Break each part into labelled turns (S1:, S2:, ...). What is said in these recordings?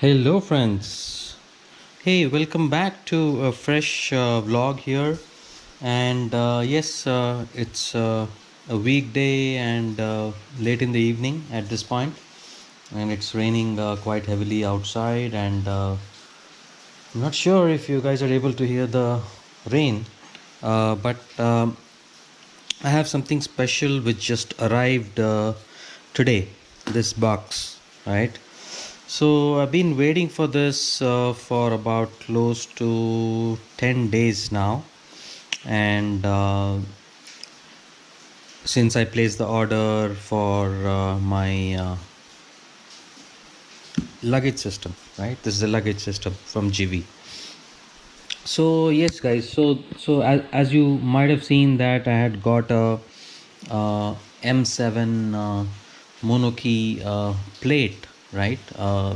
S1: Hello friends. Hey, welcome back to a fresh vlog here. And yes, it's a weekday and late in the evening at this point, and it's raining quite heavily outside. And I'm not sure if you guys are able to hear the rain, but I have something special which just arrived today. This box, right? So I've been waiting for this for about close to 10 days now, and since I placed the order for my luggage system, right? This is a luggage system from GIVI. So yes, guys. So as you might have seen that I had got a M7 mono key plate, right?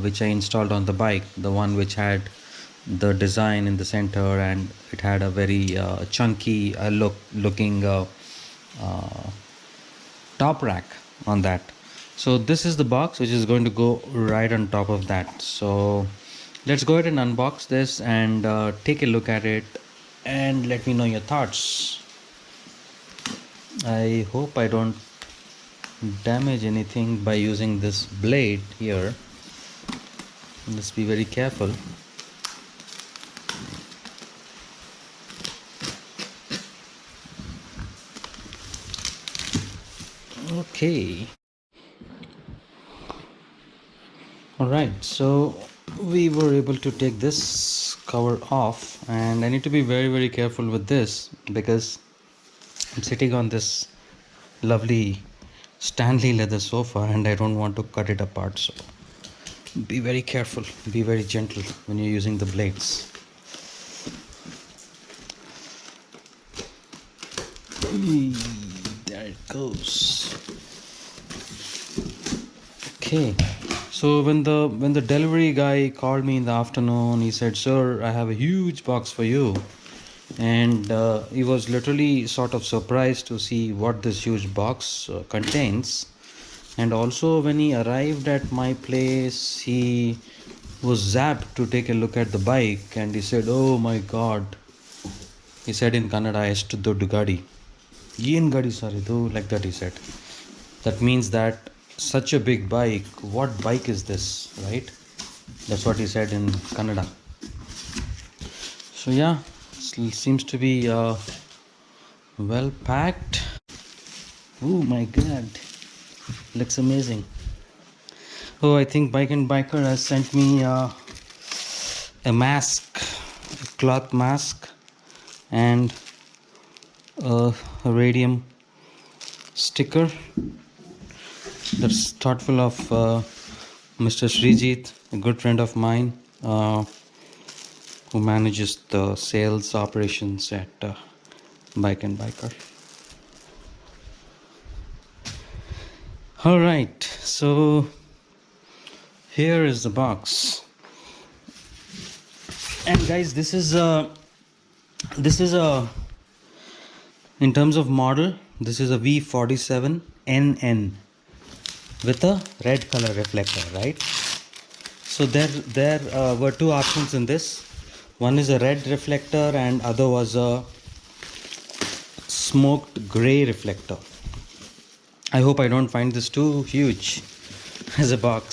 S1: Which I installed on the bike, the one which had the design in the center, and it had a very chunky looking uh, top rack on that. So this is the box which is going to go right on top of that. So let's go ahead and unbox this and take a look at it and let me know your thoughts. I hope I don't damage anything by using this blade here. Let's be very careful. Okay. All right, so we were able to take this cover off, and I need to be very careful with this because I'm sitting on this lovely Stanley leather sofa and I don't want to cut it apart. So be very careful, be very gentle when you're using the blades. There it goes. Okay, so when the delivery guy called me in the afternoon, he said, "Sir, I have a huge box for you," and he was literally sort of surprised to see what this huge box contains. And also, when he arrived at my place, he was zapped to take a look at the bike, and he said, "Oh my God!" He said in Kannada, "ಎಷ್ಟು ದೊಡ್ಡ ಗಾಡಿ? Yen gadi sir idu?" Like that he said. That means that such a big bike, what bike is this, right? That's what he said in Kannada. So yeah, seems to be well packed. Oh my God, looks amazing. Oh, I think Bike and Biker has sent me a mask, a cloth mask, and a radium sticker. That's thoughtful of Mr. Srijit, a good friend of mine, who manages the sales operations at Bike and Biker. All right, so here is the box, and guys, this is a in terms of model, this is a V47NN with a red color reflector, right? So there were two options in this. One is a red reflector and other was a smoked gray reflector. I hope I don't find this too huge as a box,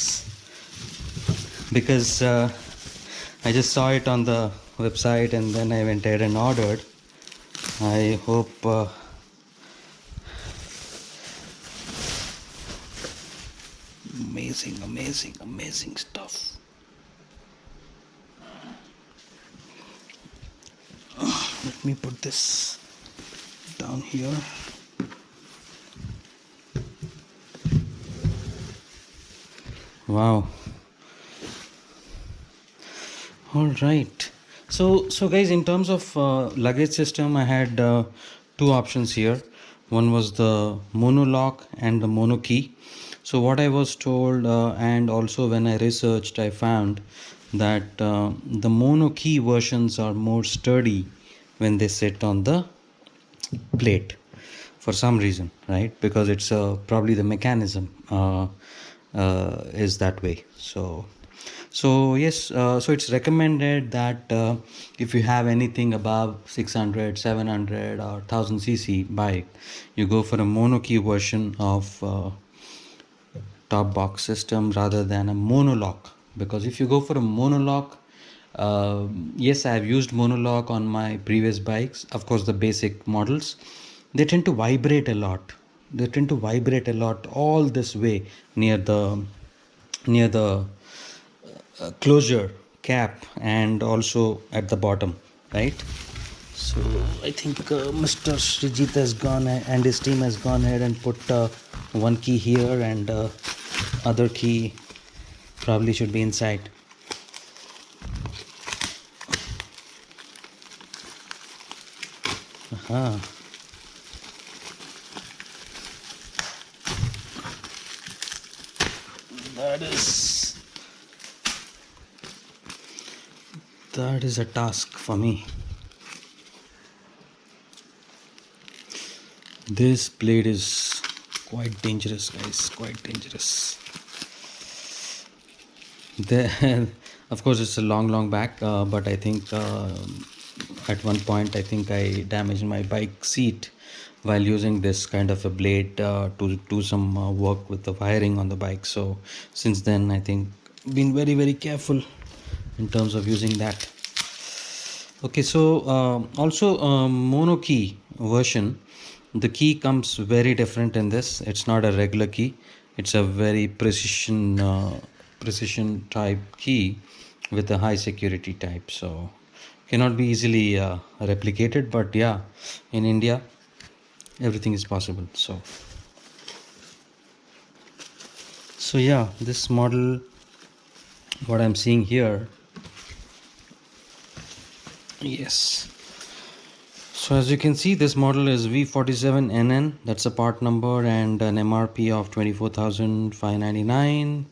S1: because I just saw it on the website and then I went ahead and ordered. I hope amazing stuff. Let me put this down here. Wow. All right. So guys, in terms of luggage system, I had two options here. One was the mono lock and the mono key. So what I was told, and also when I researched, I found that the mono key versions are more sturdy when they sit on the plate for some reason, right? Because it's probably the mechanism is that way. So So yes, so it's recommended that if you have anything above 600, 700 or 1000 cc bike, you go for a mono key version of top box system rather than a monolock. Because if you go for a monolock, yes, I have used monolock on my previous bikes, of course the basic models. They tend to vibrate a lot. They tend to vibrate a lot all this way near the closure cap and also at the bottom, right? So I think Mr. Srijit has gone and his team has gone ahead and put one key here, and other key probably should be inside. Aha. That is a task for me. This blade is quite dangerous, guys, quite dangerous. There, of course, it's a long back, but I think at one point I think I damaged my bike seat while using this kind of a blade to do some work with the wiring on the bike. So since then, I think been very careful in terms of using that. Okay, so also mono key version, the key comes very different in this. It's not a regular key, it's a very precision type key with a high security type, so cannot be easily replicated. But yeah, in India everything is possible. So yeah, this model, what I'm seeing here, yes. So as you can see, this model is V47NN, that's a part number, and an MRP of 24,599.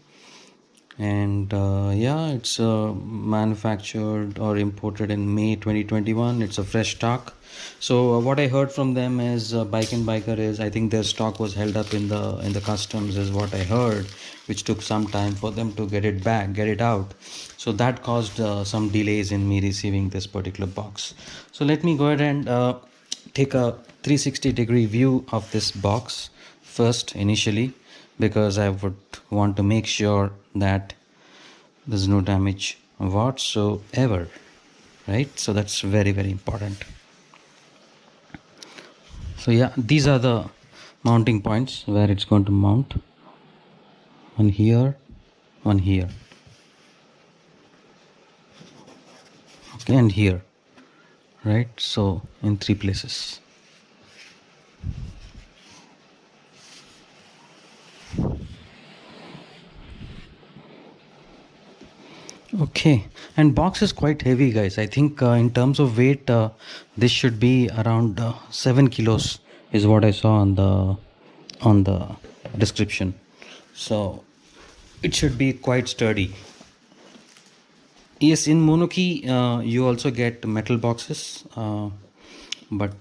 S1: And yeah, it's manufactured or imported in May 2021. It's a fresh stock. So what I heard from them is Bike and Biker is, I think their stock was held up in the customs, is what I heard, which took some time for them to get it out. So that caused some delays in me receiving this particular box. So let me go ahead and take a 360-degree view of this box first initially, because I would want to make sure that there's no damage whatsoever, right? So that's very important. So yeah, these are the mounting points where it's going to mount. One here, one here, okay, and here, right? So in 3 places. Okay, and box is quite heavy, guys. I think in terms of weight, this should be around 7 kilos is what I saw on the description. So it should be quite sturdy. Yes, in Monoki you also get metal boxes, but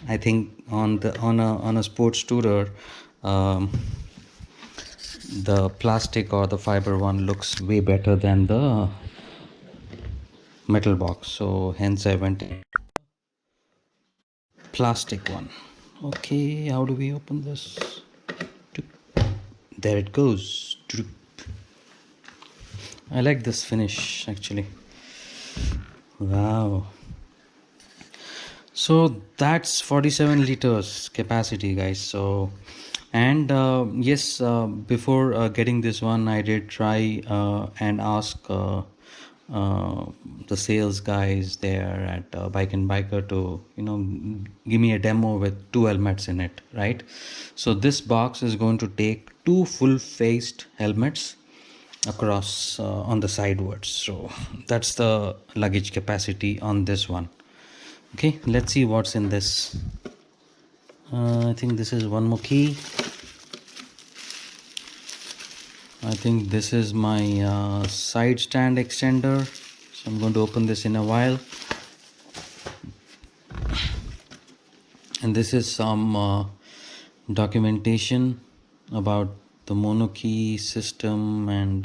S1: I think on a sports tourer, the plastic or the fiber one looks way better than the metal box. So hence I went plastic one. Okay, how do we open this? There it goes. I like this finish actually. Wow. So that's 47 liters capacity, guys. So, and yes, before getting this one, I did try and ask the sales guys there at Bike and Biker to, give me a demo with 2 helmets in it, right? So this box is going to take 2 full-faced helmets across on the sidewards. So that's the luggage capacity on this one. Okay, let's see what's in this. I think this is one more key. I think this is my side stand extender, so I'm going to open this in a while. And this is some documentation about the mono key system and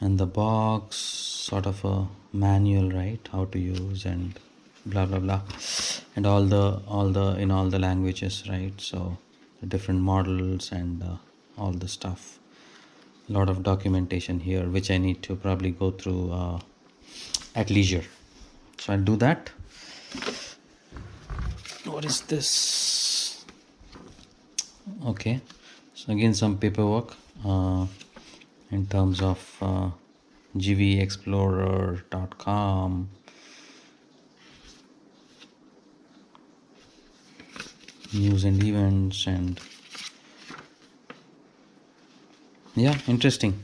S1: and the box sort of a manual, right, how to use and blah blah blah, and all the in all the languages, right? So the different models and all the stuff, a lot of documentation here which I need to probably go through at leisure, so I'll do that. What is this? Okay, so again some paperwork in terms of gvexplorer.com, news and events, and yeah, interesting.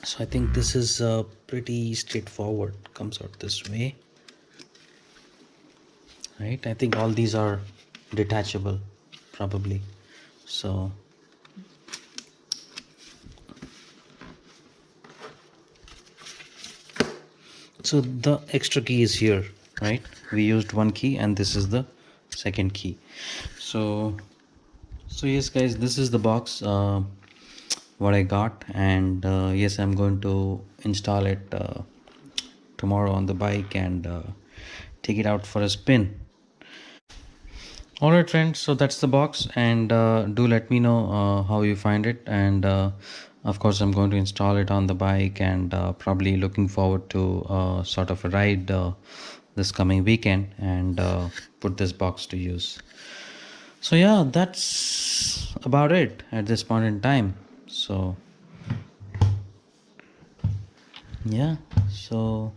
S1: So I think this is pretty straightforward, comes out this way, right? I think all these are detachable probably. So the extra key is here, right? We used one key and this is the second key. So yes guys, this is the box what I got, and yes, I'm going to install it tomorrow on the bike and take it out for a spin. Alright friends, so that's the box, and do let me know how you find it, and of course I'm going to install it on the bike, and probably looking forward to sort of a ride this coming weekend, and put this box to use. So yeah, that's about it at this point in time. So yeah, so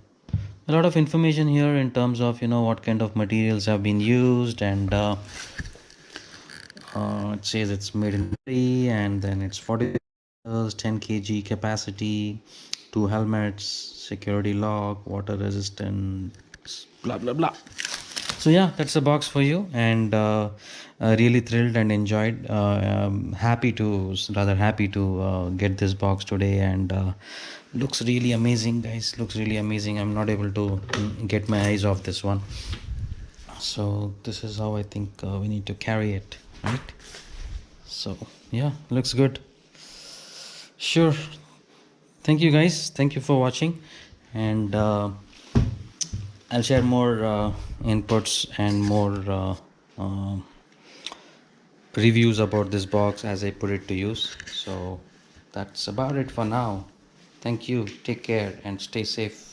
S1: a lot of information here in terms of what kind of materials have been used, and it says it's made in Italy, and then it's 40 liters, 10 kg capacity, two helmets, security lock, water resistant, blah blah blah. So yeah, that's a box for you, and really thrilled and enjoyed. Rather happy to get this box today, and looks really amazing, guys. Looks really amazing. I'm not able to get my eyes off this one. So this is how I think we need to carry it, right? So yeah, looks good. Sure. Thank you guys. Thank you for watching, and I'll share more inputs and more reviews about this box as I put it to use. So that's about it for now. Thank you. Take care and stay safe.